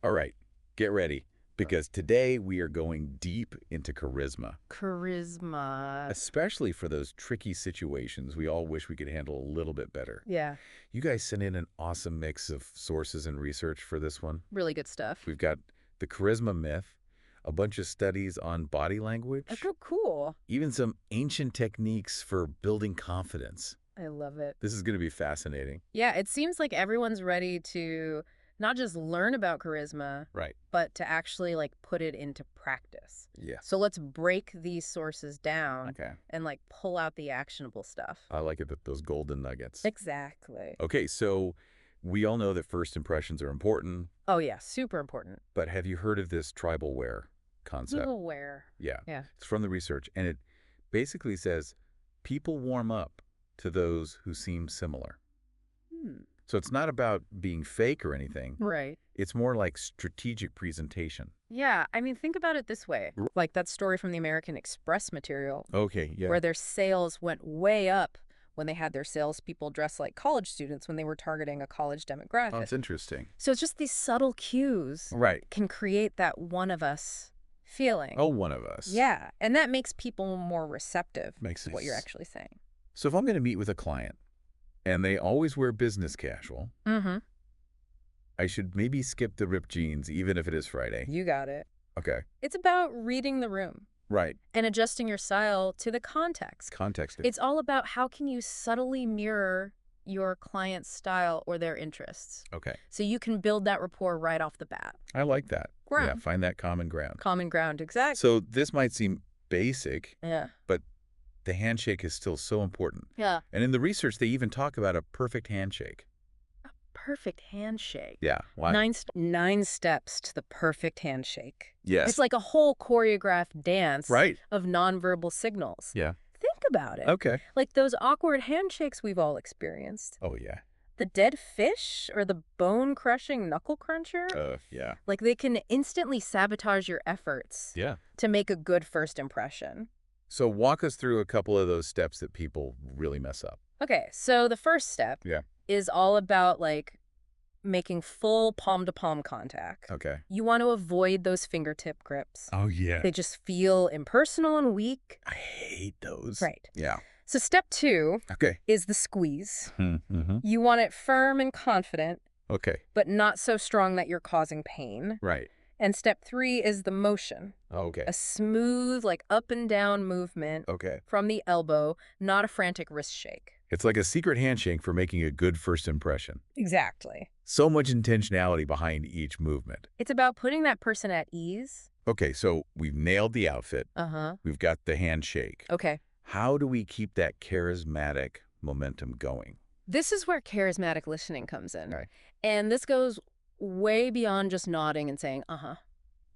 All right, get ready, because today we are going deep into charisma, Charisma. especially for those tricky situations we all wish we could handle a little bit better. Yeah, You guys sent in an awesome mix of sources and research for this one. really good stuff. We've got the charisma myth, a bunch of studies on body language, Oh, cool. even some ancient techniques for building confidence. I love it. This is going to be fascinating. Yeah, it seems like everyone's ready to not just learn about charisma, Right. but to actually put it into practice. Yeah. So let's break these sources down Okay. and pull out the actionable stuff. I like it, those golden nuggets. Exactly. Okay, so we all know that first impressions are important, Oh yeah, super important. but have you heard of this tribal wear concept? Aware. Yeah. Yeah. It's from the research, and it basically says people warm up to those who seem similar. Hmm. So it's not about being fake or anything. Right. It's more like strategic presentation. Yeah, I mean, think about it this way. Like that story from the American Express material, Okay, yeah. where their sales went way up when they had their salespeople dress like college students when they were targeting a college demographic. Oh, that's interesting. So it's just these subtle cues Right. can create that one of us feeling. Oh, one of us. Yeah, and that makes people more receptive Makes to what you're sense. actually saying. So if I'm going to meet with a client, and they always wear business casual, Mm-hmm. I should maybe skip the ripped jeans, even if it is Friday. You got it. Okay. It's about reading the room Right. and adjusting your style to the context. Context. It's all about how can you subtly mirror your client's style or their interests. Okay. So you can build that rapport right off the bat. I like that. Ground. Yeah, find that common ground. Common ground, exactly. So this might seem basic, Yeah. but the handshake is still so important. Yeah. And in the research, they even talk about a perfect handshake. Perfect handshake. Yeah. Why? Nine steps to the perfect handshake. Yes. It's like a whole choreographed dance Right. of nonverbal signals. Yeah. Think about it. Okay. Like those awkward handshakes we've all experienced. Oh, yeah. The dead fish or the bone-crushing knuckle cruncher. Yeah. Like they can instantly sabotage your efforts Yeah. to make a good first impression. So walk us through a couple of those steps that people really mess up. Okay, so the first step Yeah. is all about making full palm-to-palm contact. Okay. You want to avoid those fingertip grips. Oh, yeah. They just feel impersonal and weak. I hate those. Right. Yeah. So step 2 Okay. is the squeeze. Mm-hmm. You want it firm and confident, Okay. but not so strong that you're causing pain. Right. And step 3 is the motion. Okay. A smooth, up and down movement Okay. from the elbow, not a frantic wrist shake. It's like a secret handshake for making a good first impression. Exactly. So much intentionality behind each movement. It's about putting that person at ease. Okay, so we've nailed the outfit. Uh-huh. We've got the handshake. Okay. How do we keep that charismatic momentum going? This is where charismatic listening comes in. Right. And this goes way beyond just nodding and saying, uh-huh.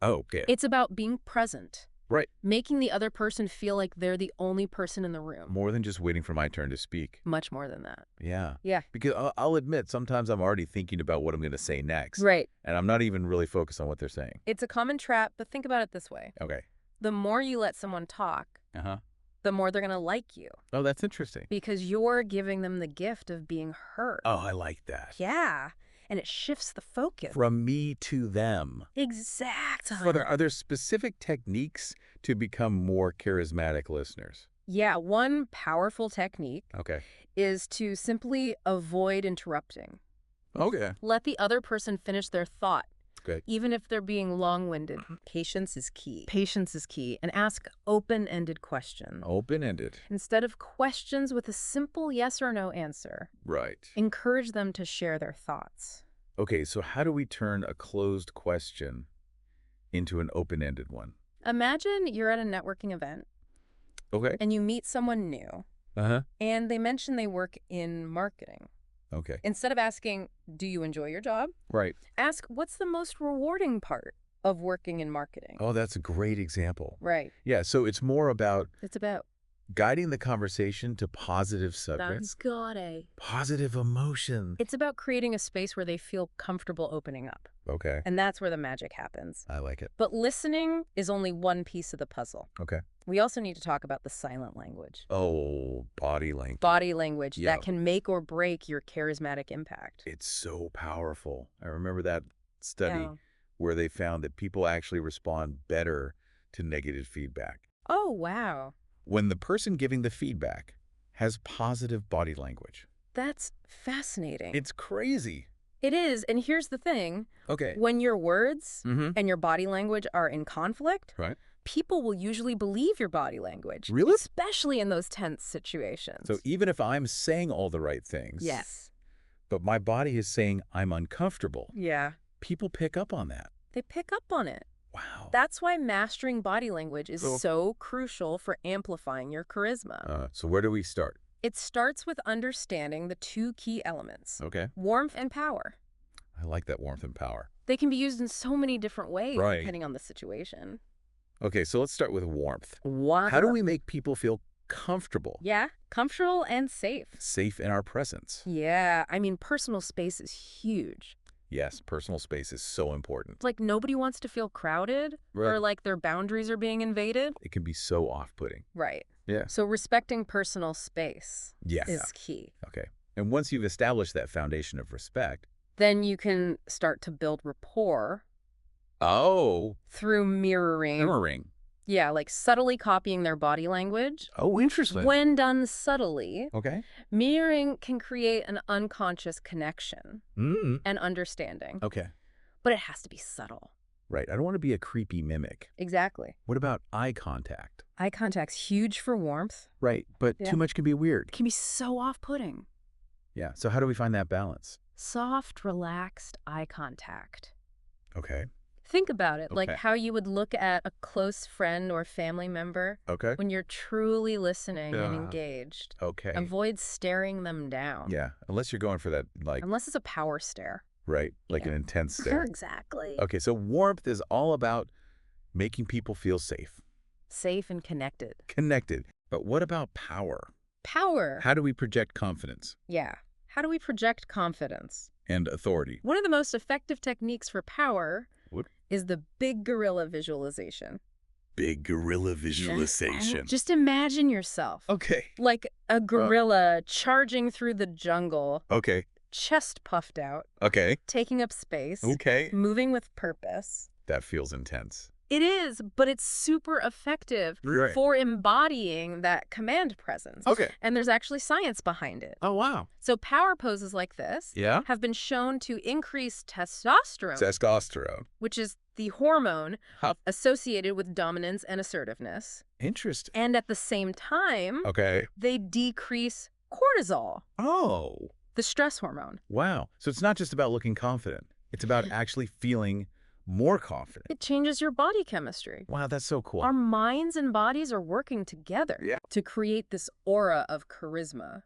Oh, okay. It's about being present. Right. Making the other person feel like they're the only person in the room. More than just waiting for my turn to speak. Much more than that. Yeah. Yeah. Because I'll admit, sometimes I'm already thinking about what I'm going to say next. Right. And I'm not even really focused on what they're saying. It's a common trap, but think about it this way. Okay. The more you let someone talk, Uh-huh. the more they're going to like you. Oh, that's interesting. Because you're giving them the gift of being heard. Oh, I like that. Yeah. And it shifts the focus. From me to them. Exactly. So are there specific techniques to become more charismatic listeners? Yeah, one powerful technique Okay. is to simply avoid interrupting. Okay. Let the other person finish their thought. Good. Even if they're being long-winded. Patience is key. Patience is key. And ask open-ended questions. Open-ended. Instead of questions with a simple yes or no answer, Right. encourage them to share their thoughts. Okay, so how do we turn a closed question into an open-ended one? Imagine you're at a networking event Okay. and you meet someone new Uh-huh. and they mention they work in marketing. Okay. Instead of asking, do you enjoy your job? Right. Ask, what's the most rewarding part of working in marketing? Oh, that's a great example. Right. Yeah, so it's more about It's about guiding the conversation to positive subjects, got it. positive emotion. It's about creating a space where they feel comfortable opening up. Okay. And that's where the magic happens. I like it. But listening is only one piece of the puzzle. Okay. We also need to talk about the silent language. Oh, body language. Body language Yeah. that can make or break your charismatic impact. It's so powerful. I remember that study Yeah. where they found that people actually respond better to negative feedback Oh, wow. when the person giving the feedback has positive body language. That's fascinating. It's crazy. It is, and here's the thing. Okay. When your words Mm-hmm. and your body language are in conflict, Right. people will usually believe your body language. Really? Especially in those tense situations. So even if I'm saying all the right things, yes. but my body is saying I'm uncomfortable, Yeah. people pick up on that. They pick up on it. Wow. That's why mastering body language is So- so crucial for amplifying your charisma. So where do we start? It starts with understanding the two key elements, Okay. warmth and power. I like that warmth and power. They can be used in so many different ways Right. depending on the situation. Okay, so let's start with warmth. What? How do we make people feel comfortable, Yeah, comfortable and safe. safe in our presence? Yeah, I mean, personal space is huge. Yes, personal space is so important. It's like nobody wants to feel crowded or Right. like their boundaries are being invaded. It can be so off-putting. Right. Yeah. So respecting personal space Yeah. is key. Okay. And once you've established that foundation of respect, Then you can start to build rapport through mirroring. mirroring. Yeah, like subtly copying their body language. Oh, interesting. When done subtly, Okay. mirroring can create an unconscious connection Mm. and understanding. Okay. But it has to be subtle. Right. I don't want to be a creepy mimic. Exactly. What about eye contact? Eye contact's huge for warmth. Right. But Yeah. too much can be weird. It can be so off-putting. Yeah. So how do we find that balance? Soft, relaxed eye contact. Okay. Think about it, like Okay. how you would look at a close friend or family member Okay. when you're truly listening and Yeah. engaged. Okay. Avoid staring them down. Yeah. Unless you're going for that, like, Unless it's a power stare. right, like Yeah. an intense stare. Exactly. Okay. So warmth is all about making people feel safe, Safe and connected. connected. But what about power? Power. How do we project confidence Yeah. How do we project confidence? and authority? One of the most effective techniques for power What? is the big gorilla visualization. Big gorilla visualization. Just imagine yourself Okay. like a gorilla charging through the jungle, Okay. chest puffed out, Okay. taking up space, Okay. moving with purpose. That feels intense. It is, but it's super effective Right. for embodying that command presence. Okay. And there's actually science behind it. Oh, wow. So power poses like this Yeah? have been shown to increase testosterone, Testosterone. which is the hormone How- associated with dominance and assertiveness. Interesting. And at the same time, Okay. they decrease cortisol, Oh, the stress hormone. wow. So it's not just about looking confident. It's about actually feeling more confident. It changes your body chemistry. Wow, that's so cool. Our minds and bodies are working together Yeah. to create this aura of charisma.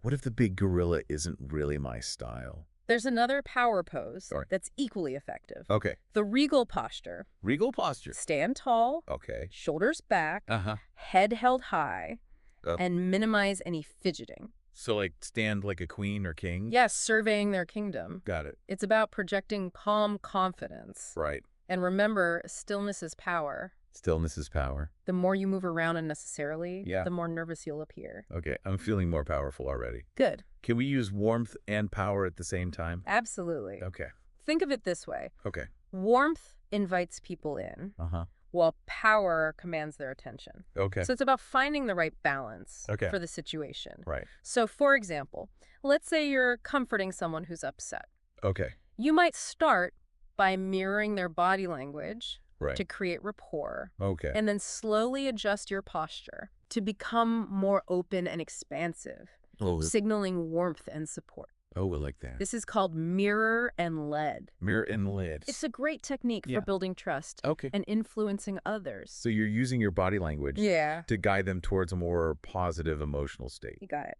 What if the big gorilla isn't really my style? There's another power pose Sorry. that's equally effective. Okay. The regal posture. Regal posture. Stand tall, Okay. shoulders back, Uh-huh. head held high, Oh. and minimize any fidgeting. So like stand like a queen or king? Yes, surveying their kingdom. Got it. It's about projecting calm confidence. Right. And remember, stillness is power. Stillness is power. The more you move around unnecessarily, Yeah. the more nervous you'll appear. Okay. I'm feeling more powerful already. Good. Can we use warmth and power at the same time? Absolutely. Okay. Think of it this way. Okay. Warmth invites people in, Uh-huh. while power commands their attention. Okay. So it's about finding the right balance Okay. for the situation. Right. So for example, let's say you're comforting someone who's upset. Okay. You might start by mirroring their body language Right. to create rapport, Okay. and then slowly adjust your posture to become more open and expansive, Oh, signaling warmth and support. I like that. This is called mirror and lead. Mirror and lids. It's a great technique Yeah. for building trust Okay. and influencing others. So you're using your body language Yeah, to guide them towards a more positive emotional state. you got it.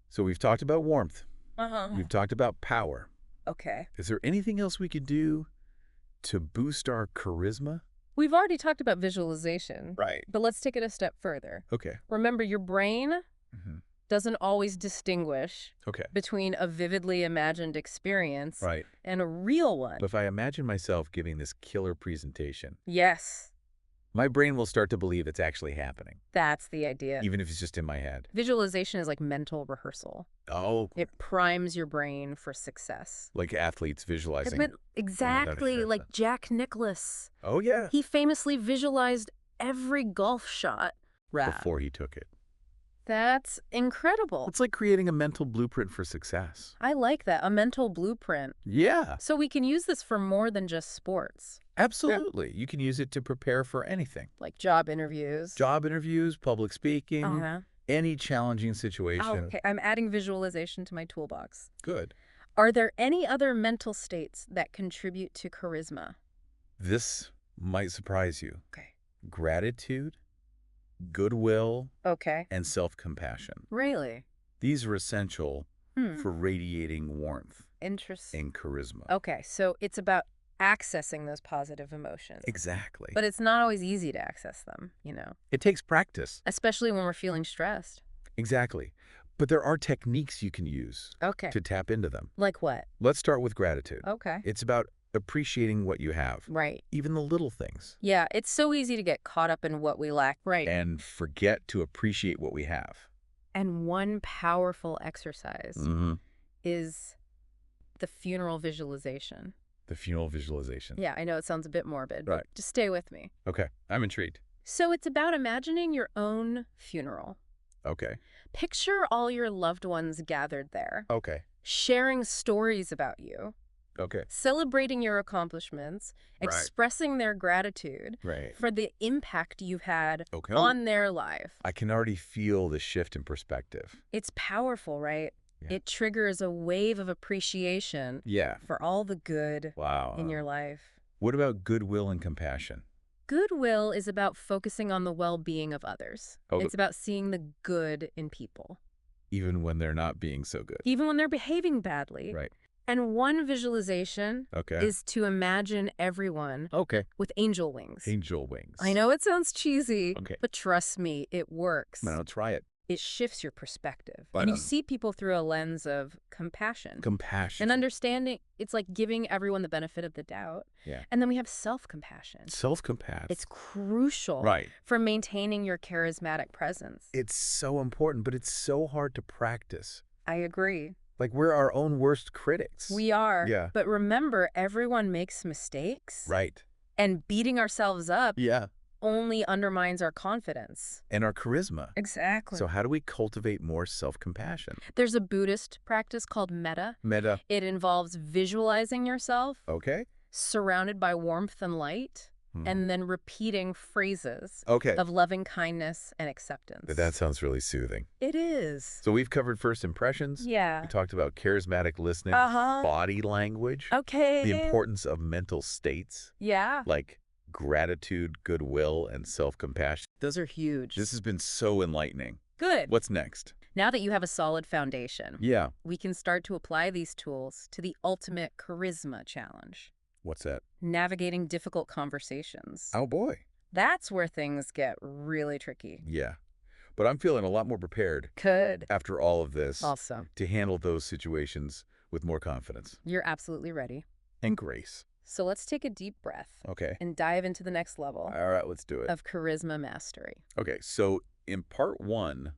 So we've talked about warmth. Uh-huh. We've talked about power. Okay. Is there anything else we could do to boost our charisma? We've already talked about visualization, Right. but let's take it a step further. Okay. Remember, your brain Mhm. doesn't always distinguish Okay. between a vividly imagined experience Right. and a real one. But if I imagine myself giving this killer presentation, Yes. My brain will start to believe it's actually happening, That's the idea. even if it's just in my head. Visualization is like mental rehearsal. Oh, It primes your brain for success. like athletes visualizing. Exactly, like Jack Nicklaus. Oh, yeah. He famously visualized every golf shot. Before he took it. That's incredible. It's like creating a mental blueprint for success. I like that, a mental blueprint. Yeah, So we can use this for more than just sports, absolutely. You can use it to prepare for anything. like job interviews. Job interviews, public speaking, Uh-huh. any challenging situation. Oh, okay, I'm adding visualization to my toolbox. Good. Are there any other mental states that contribute to charisma? This might surprise you. Okay. Gratitude, goodwill, Okay. and self-compassion. Really? These are essential for radiating warmth Interesting. and charisma. Okay, so it's about accessing those positive emotions. Exactly. But it's not always easy to access them, It takes practice. especially when we're feeling stressed. Exactly. But there are techniques you can use Okay. to tap into them. Like what? Let's start with gratitude. Okay. It's about appreciating what you have, Right. even the little things, Yeah, it's so easy to get caught up in what we lack. Right. and forget to appreciate what we have. And one powerful exercise is the funeral visualization. The funeral visualization. Yeah, I know it sounds a bit morbid, but Right. just stay with me. Okay, I'm intrigued. So it's about imagining your own funeral. Okay. Picture all your loved ones gathered there, Okay. sharing stories about you, Okay. celebrating your accomplishments, Right. expressing their gratitude Right. for the impact you've had Okay. on their life. I can already feel the shift in perspective. It's powerful, right? Yeah. It triggers a wave of appreciation Yeah. for all the good Wow. in your life. What about goodwill and compassion? Goodwill is about focusing on the well-being of others. Oh, It's about seeing the good in people, even when they're not being so good. even when they're behaving badly. Right. And one visualization Okay. is to imagine everyone Okay. with angel wings. Angel wings. I know it sounds cheesy, Okay. but trust me, it works. Now try it. It shifts your perspective. Right And you on. see people through a lens of compassion. Compassion. And understanding, it's like giving everyone the benefit of the doubt. Yeah. And then we have self-compassion. Self-compassion. It's crucial Right. for maintaining your charismatic presence. It's so important, but it's so hard to practice. I agree. Like, we're our own worst critics. We are. Yeah. But remember, everyone makes mistakes. Right. And beating ourselves up Yeah. only undermines our confidence. And our charisma. Exactly. So how do we cultivate more self-compassion? There's a Buddhist practice called metta. Meta. It involves visualizing yourself Okay. surrounded by warmth and light, and then repeating phrases Okay. of loving kindness and acceptance. That sounds really soothing. It is. So we've covered first impressions. Yeah. We talked about charismatic listening, Uh-huh. body language, Okay. the importance of mental states, Yeah. like gratitude, goodwill, and self-compassion. Those are huge. This has been so enlightening. Good. What's next? Now that you have a solid foundation, Yeah. we can start to apply these tools to the ultimate charisma challenge. What's that? Navigating difficult conversations. Oh, boy. That's where things get really tricky. Yeah. But I'm feeling a lot more prepared Good. after all of this Awesome. to handle those situations with more confidence You're absolutely ready. and grace. So let's take a deep breath Okay. and dive into the next level All right, let's do it. of charisma mastery. Okay, so in part one,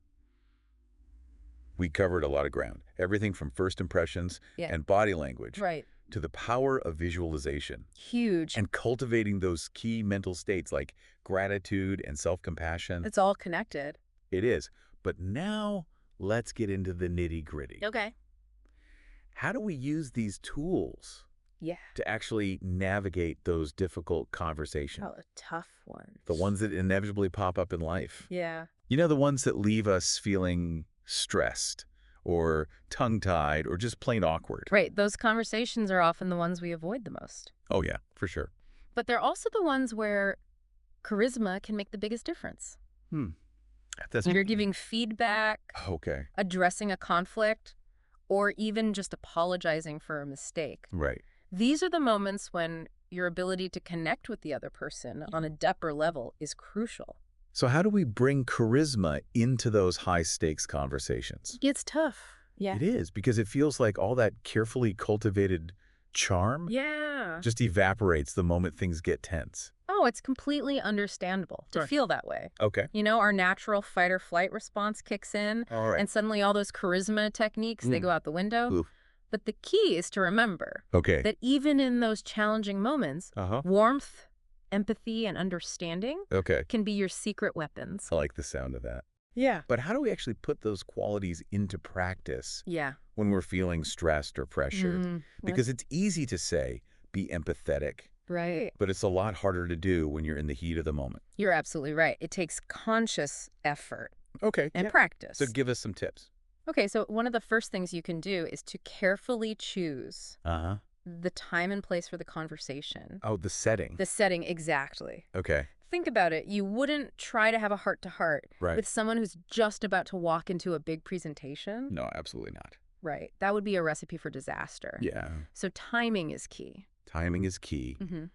we covered a lot of ground. Everything from first impressions Yeah. and body language Right. to the power of visualization Huge. and cultivating those key mental states like gratitude and self-compassion. It's all connected. It is. But now let's get into the nitty-gritty. Okay. How do we use these tools Yeah. to actually navigate those difficult conversations? Oh, a tough one. The ones that inevitably pop up in life. Yeah. You know, the ones that leave us feeling stressed or tongue-tied or just plain awkward. Right. Those conversations are often the ones we avoid the most. Oh, yeah, for sure. But they're also the ones where charisma can make the biggest difference. That's You're giving feedback, okay. addressing a conflict, or even just apologizing for a mistake. Right. These are the moments when your ability to connect with the other person on a deeper level is crucial. So how do we bring charisma into those high-stakes conversations? It's tough. Yeah. It is, because it feels like all that carefully cultivated charm Yeah. just evaporates the moment things get tense. Oh, No, it's completely understandable to Right. feel that way. Okay. You know, our natural fight or flight response kicks in, All right. and suddenly all those charisma techniques, they go out the window. Oof. But the key is to remember Okay. that even in those challenging moments, Uh-huh. warmth, empathy, and understanding Okay. can be your secret weapons. I like the sound of that. Yeah. But how do we actually put those qualities into practice Yeah. when we're feeling stressed or pressured? Mm, Because it's easy to say, be empathetic, right. but it's a lot harder to do when you're in the heat of the moment. You're absolutely right. It takes conscious effort Okay. and Yeah. practice. So give us some tips. Okay, so one of the first things you can do is to carefully choose Uh-huh. the time and place for the conversation. Oh, the setting. The setting, exactly. Okay. Think about it. You wouldn't try to have a heart-to-heart Right. with someone who's just about to walk into a big presentation. No, absolutely not. Right. That would be a recipe for disaster. Yeah. So timing is key. Timing is key. Mm-hmm.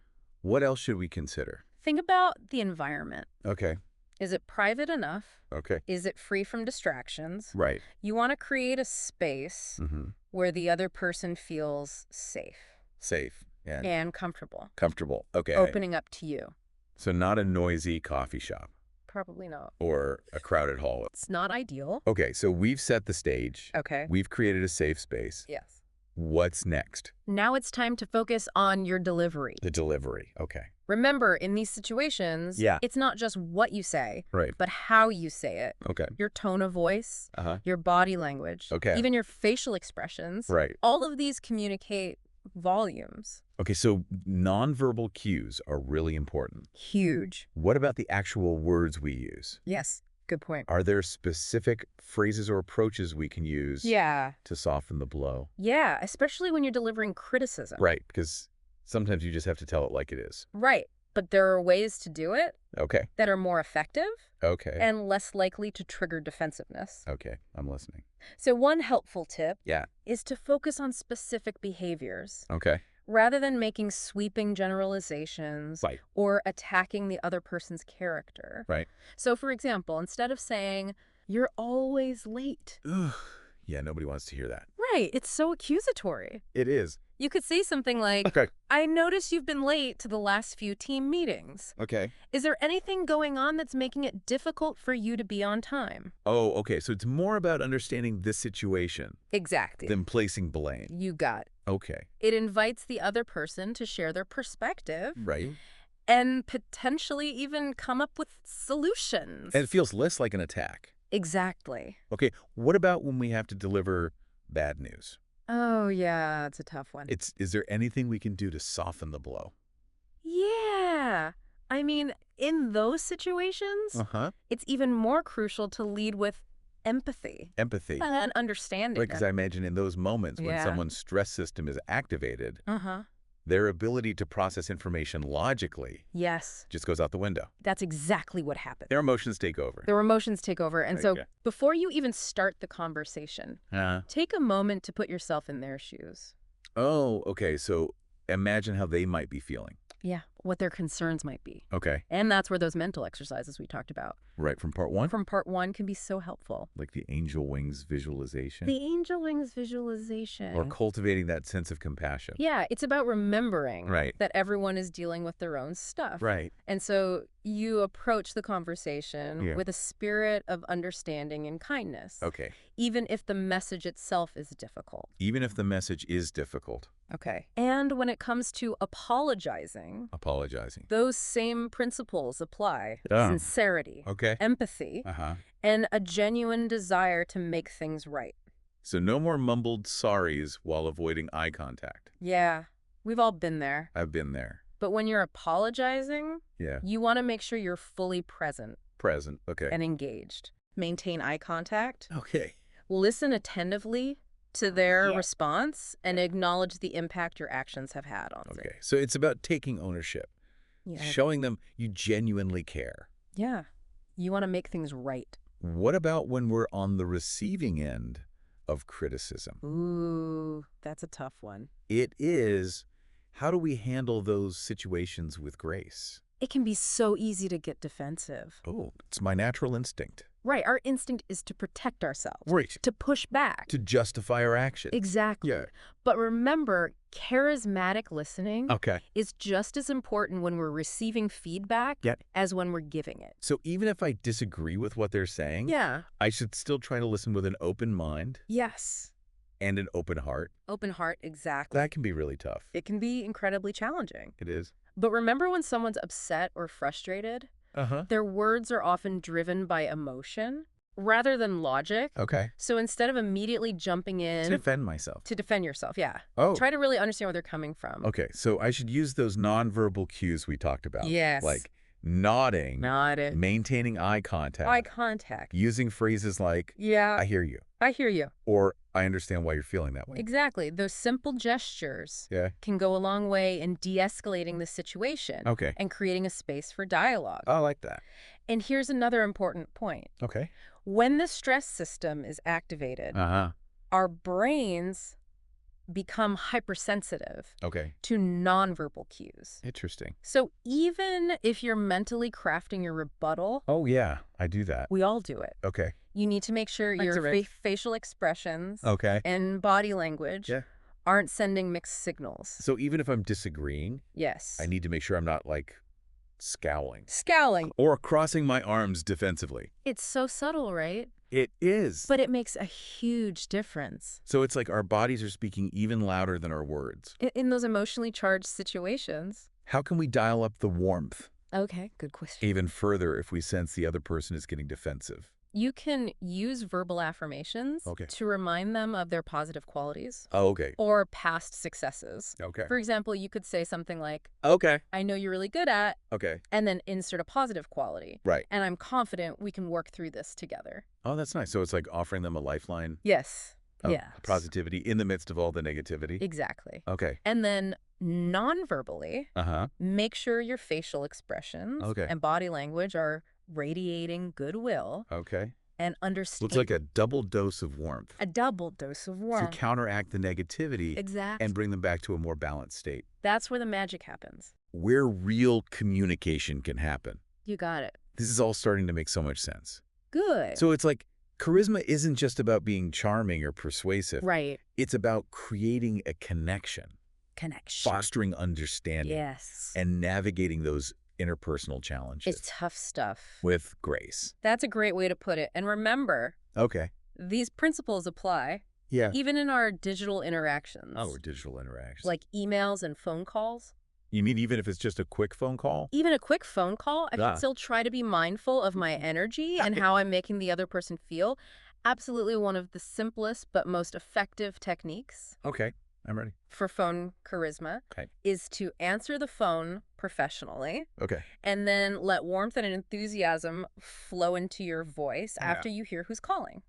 What else should we consider? Think about the environment. Okay. Is it private enough? Okay. Is it free from distractions? Right. You want to create a space Mm-hmm. where the other person feels safe Safe and and comfortable, comfortable. Okay. opening up to you. So not a noisy coffee shop Probably not. or a crowded hall. It's not ideal. Okay, so we've set the stage. Okay. We've created a safe space. Yes. What's next? Now it's time to focus on your delivery. The delivery. Okay. Remember, in these situations, Yeah. it's not just what you say, Right. but how you say it. Okay. Your tone of voice, Uh-huh. your body language, Okay. even your facial expressions. Right. All of these communicate volumes. Okay, so nonverbal cues are really important. Huge. What about the actual words we use? Yes. Good point. Are there specific phrases or approaches we can use Yeah. to soften the blow? Yeah, especially when you're delivering criticism. Right, because sometimes you just have to tell it like it is. Right. But there are ways to do it Okay. that are more effective Okay. and less likely to trigger defensiveness. Okay, I'm listening. So one helpful tip Yeah. is to focus on specific behaviors Okay. rather than making sweeping generalizations Right. or attacking the other person's character. Right. So, for example, instead of saying, "You're always late," Ugh. Yeah, nobody wants to hear that. right, it's so accusatory. It is. You could say something like, Okay. "I notice you've been late to the last few team meetings. Okay. Is there anything going on that's making it difficult for you to be on time?" Oh, okay. So it's more about understanding this situation Exactly. than placing blame. You got it. Okay. It invites the other person to share their perspective Right. and potentially even come up with solutions. And it feels less like an attack. Exactly. Okay. What about when we have to deliver bad news? Oh, yeah, it's a tough one. Is there anything we can do to soften the blow? Yeah. I mean, in those situations, Uh-huh. it's even more crucial to lead with empathy Empathy. and understanding. Right, because I imagine in those moments when Yeah. someone's stress system is activated, Uh-huh. their ability to process information logically Yes, just goes out the window. that's exactly what happened. Their emotions take over. Their emotions take over. And so Okay. before you even start the conversation, Uh, take a moment to put yourself in their shoes. oh, okay. So imagine how they might be feeling. Yeah, what their concerns might be. Okay. And that's where those mental exercises we talked about Right from part one? from part one can be so helpful. Like the angel wings visualization? The angel wings visualization. Or cultivating that sense of compassion. Yeah, it's about remembering Right. that everyone is dealing with their own stuff. Right. And so you approach the conversation Yeah. with a spirit of understanding and kindness, Okay. even if the message itself is difficult. Even if the message is difficult, Okay. And when it comes to apologizing, apologizing. those same principles apply. Yeah. Sincerity, Okay. empathy, Uh-huh. and a genuine desire to make things right. So no more mumbled sorries while avoiding eye contact. Yeah, we've all been there. I've been there. But when you're apologizing, Yeah. you want to make sure you're fully present Present. Okay. and engaged. Maintain eye contact. Okay. Listen attentively to their Yeah. response and acknowledge the impact your actions have had on them. Okay. So it's about taking ownership, Yeah. showing them you genuinely care. Yeah. You want to make things right. What about when we're on the receiving end of criticism? Ooh, that's a tough one. It is, how do we handle those situations with grace? it can be so easy to get defensive. Oh, it's my natural instinct. Right, our instinct is to protect ourselves. Right. To push back. To justify our actions. Exactly. Yeah. But remember, charismatic listening Okay. is just as important when we're receiving feedback Yep. as when we're giving it. So even if I disagree with what they're saying, Yeah. I should still try to listen with an open mind Yes. and an open heart. Open heart, exactly. That can be really tough. It can be incredibly challenging. It is. But remember when someone's upset or frustrated? Uh-huh. Their words are often driven by emotion rather than logic. Okay. So instead of immediately jumping in To defend myself. to defend yourself, yeah. Oh. Try to really understand where they're coming from. Okay, so I should use those nonverbal cues we talked about. Yes. Like nodding, Nodded. maintaining eye contact, Eye contact. using phrases like, Yeah, I hear you, I hear you. or I understand why you're feeling that way. Exactly. Those simple gestures Yeah. can go a long way in de-escalating the situation Okay. and creating a space for dialogue. I like that. And here's another important point. Okay. When the stress system is activated, Uh-huh. our brains become hypersensitive Okay. to nonverbal cues. Interesting. So even if you're mentally crafting your rebuttal, Oh, yeah, I do that. we all do it. Okay. You need to make sure Thanks, your Rich. facial expressions Okay. and body language Yeah. aren't sending mixed signals. So even if I'm disagreeing, Yes. I need to make sure I'm not, like, scowling. Scowling. Or crossing my arms defensively. It's so subtle, right? It is. But it makes a huge difference. So it's like our bodies are speaking even louder than our words. In those emotionally charged situations. How can we dial up the warmth Okay, good question. even further if we sense the other person is getting defensive? You can use verbal affirmations Okay. to remind them of their positive qualities Oh, okay. or past successes. Okay. For example, you could say something like, Okay. I know you're really good at, Okay. and then insert a positive quality. Right. And I'm confident we can work through this together. Oh, that's nice. So it's like offering them a lifeline Yes. of Yeah. positivity in the midst of all the negativity. Exactly. Okay. And then non-verbally, Uh-huh. make sure your facial expressions Okay. and body language are radiating goodwill Okay. and So understanding. it's like a double dose of warmth A double dose of to warmth. counteract the negativity Exactly. and bring them back to a more balanced state. That's where the magic happens. Where real communication can happen. You got it. This is all starting to make so much sense. Good. So it's like charisma isn't just about being charming or persuasive. Right. It's about creating a connection, Connection. fostering understanding, Yes. and navigating those interpersonal challenges It's tough stuff. with grace. That's a great way to put it. And remember, Okay. these principles apply Yeah. even in our digital interactions. Oh, or digital interactions. Like emails and phone calls. You mean even if it's just a quick phone call? Even a quick phone call, I Yeah. should still try to be mindful of my energy and how I'm making the other person feel. Absolutely one of the simplest but most effective techniques Okay. I'm ready. for phone charisma Okay. is to answer the phone professionally Okay. and then let warmth and enthusiasm flow into your voice Yeah. after you hear who's calling.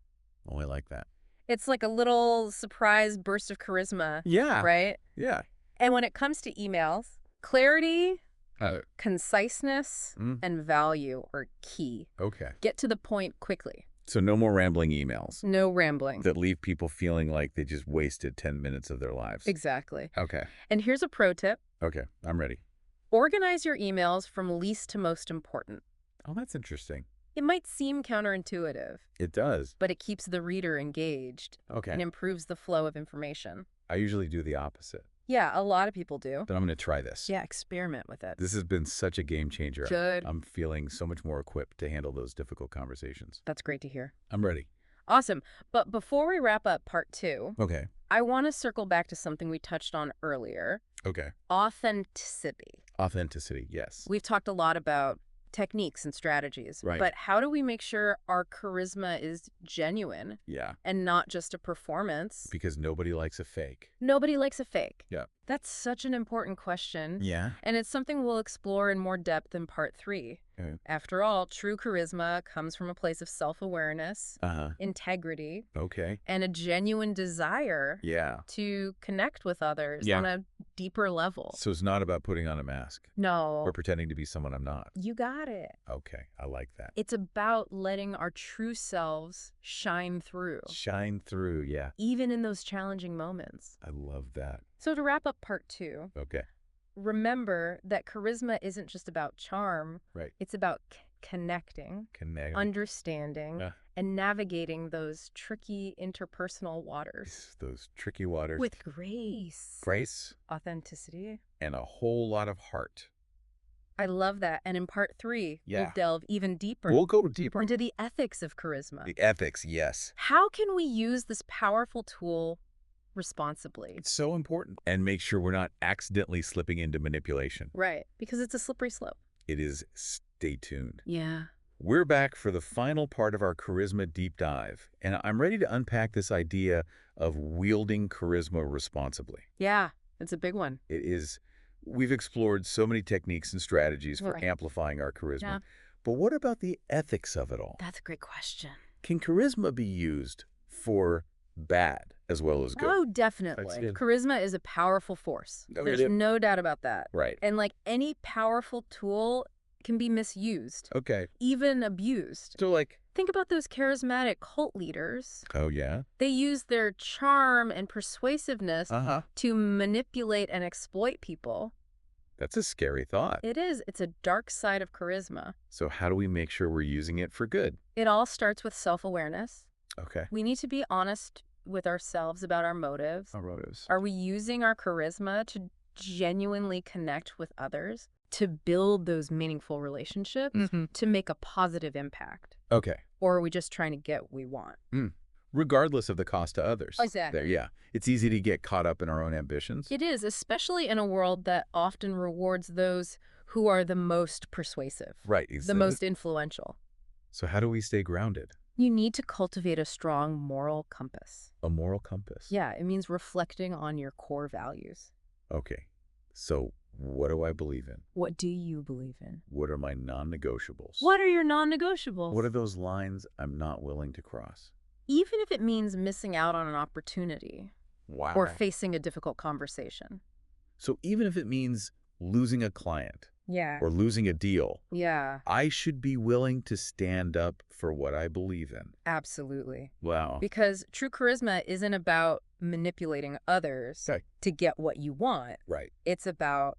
Oh, I like that. It's like a little surprise burst of charisma, Yeah. right? Yeah. And when it comes to emails, clarity, Uh, conciseness, Mm. and value are key. okay. Get to the point quickly. So no more rambling emails No rambling. that leave people feeling like they just wasted 10 minutes of their lives. Exactly. Okay. And here's a pro tip. Okay. I'm ready. Organize your emails from least to most important. Oh, that's interesting. It might seem counterintuitive, It does. but it keeps the reader engaged Okay. and improves the flow of information. I usually do the opposite, Yeah, a lot of people do. but I'm going to try this. Yeah, experiment with it. This has been such a game changer. Good. I'm feeling so much more equipped to handle those difficult conversations. That's great to hear. I'm ready. Awesome. But before we wrap up part 2, Okay. I want to circle back to something we touched on earlier, Okay. authenticity. Authenticity. Yes. We've talked a lot about techniques and strategies, Right. but how do we make sure our charisma is genuine Yeah. and not just a performance? Because nobody likes a fake. Nobody likes a fake. Yeah. That's such an important question. Yeah. And it's something we'll explore in more depth in part 3. Okay. After all, true charisma comes from a place of self-awareness, Uh-huh. integrity, Okay. and a genuine desire Yeah. to connect with others Yeah. on a deeper level. So it's not about putting on a mask No, or pretending to be someone I'm not. you got it. Okay. I like that. It's about letting our true selves shine through, Shine through. Yeah. even in those challenging moments. I love that. So to wrap up part 2, Okay. remember that charisma isn't just about charm. Right. It's about connecting, understanding, and navigating those tricky interpersonal waters. Those tricky waters. With grace. Grace. Authenticity. And a whole lot of heart. I love that. And in part 3, Yeah. we'll delve even deeper. We'll go deeper. Into the ethics of charisma. The ethics, yes. How can we use this powerful tool responsibly? It's so important. And make sure we're not accidentally slipping into manipulation. Right. Because it's a slippery slope. It is. Stay tuned. Yeah. We're back for the final part of our charisma deep dive. And I'm ready to unpack this idea of wielding charisma responsibly. Yeah. It's a big one. It is. We've explored so many techniques and strategies for Right. amplifying our charisma. Yeah. But what about the ethics of it all? That's a great question. Can charisma be used for bad as well as good? Oh, definitely. That's it. Charisma is a powerful force. Oh, There's yeah. no doubt about that. Right. And like any powerful tool can be misused, Okay. even abused. So like, Think about those charismatic cult leaders. oh yeah? They use their charm and persuasiveness Uh-huh. to manipulate and exploit people. That's a scary thought. It is. It's a dark side of charisma. So how do we make sure we're using it for good? It all starts with self-awareness. Okay. We need to be honest with ourselves about our motives. Our motives. Are we using our charisma to genuinely connect with others, to build those meaningful relationships, to make a positive impact? Okay. Or are we just trying to get what we want? Regardless of the cost to others. Exactly. There, yeah. It's easy to get caught up in our own ambitions. It is, especially in a world that often rewards those who are the most persuasive, Right. the most influential. So how do we stay grounded? You need to cultivate a strong moral compass. A moral compass. Yeah, it means reflecting on your core values. Okay. So what do I believe in? What do you believe in? What are my non-negotiables? What are your non-negotiables? What are those lines I'm not willing to cross? Even if it means missing out on an opportunity Wow. or facing a difficult conversation. So even if it means losing a client Yeah. or losing a deal, Yeah, I should be willing to stand up for what I believe in. absolutely. Wow. Because true charisma isn't about manipulating others Okay. to get what you want. Right. It's about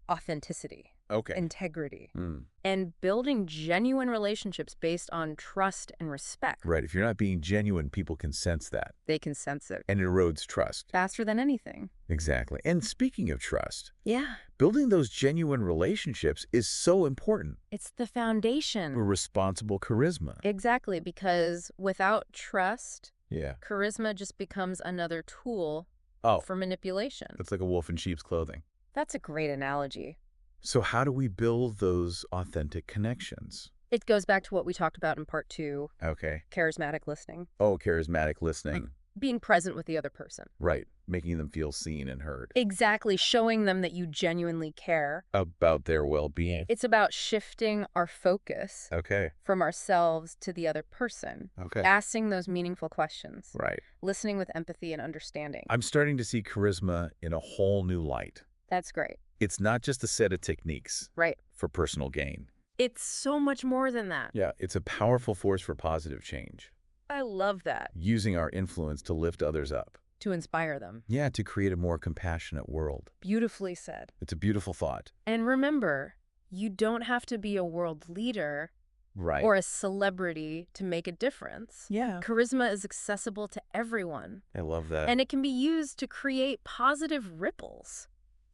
authenticity, Okay. integrity, Mm. and building genuine relationships based on trust and respect. Right. If you're not being genuine, people can sense that. They can sense it And it erodes trust. faster than anything. Exactly. And speaking of trust, Yeah. building those genuine relationships is so important It's the foundation. for responsible charisma. Exactly, because without trust, Yeah. charisma just becomes another tool Oh, for manipulation. that's like a wolf in sheep's clothing. That's a great analogy. So how do we build those authentic connections? It goes back to what we talked about in part 2, Okay. charismatic listening. Oh, charismatic listening. Being present with the other person. Right. Making them feel seen and heard. Exactly, showing them that you genuinely care. About their well-being. It's about shifting our focus Okay. from ourselves to the other person. Okay. Asking those meaningful questions. Right. Listening with empathy and understanding. I'm starting to see charisma in a whole new light. That's great. It's not just a set of techniques Right. for personal gain. It's so much more than that. Yeah, it's a powerful force for positive change, I love that. using our influence to lift others up. To inspire them. Yeah, to create a more compassionate world. Beautifully said. It's a beautiful thought. And remember, you don't have to be a world leader Right. or a celebrity to make a difference. Yeah. Charisma is accessible to everyone, I love that. and it can be used to create positive ripples.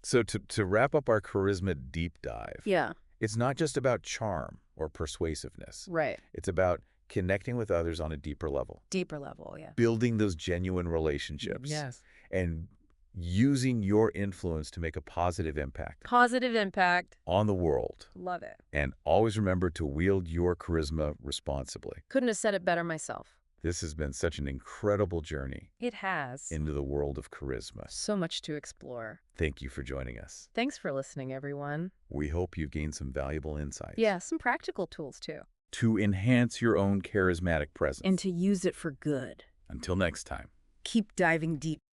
So to wrap up our charisma deep dive, Yeah, it's not just about charm or persuasiveness. right. It's about connecting with others on a deeper level, Deeper level, yeah. building those genuine relationships, Yes. and using your influence to make a positive impact Positive impact. on the world. Love it. And always remember to wield your charisma responsibly. Couldn't have said it better myself. This has been such an incredible journey It has. into the world of charisma. So much to explore. Thank you for joining us. Thanks for listening, everyone. We hope you've gained some valuable insights. Yeah, some practical tools, too. To enhance your own charismatic presence. And to use it for good. Until next time. Keep diving deep.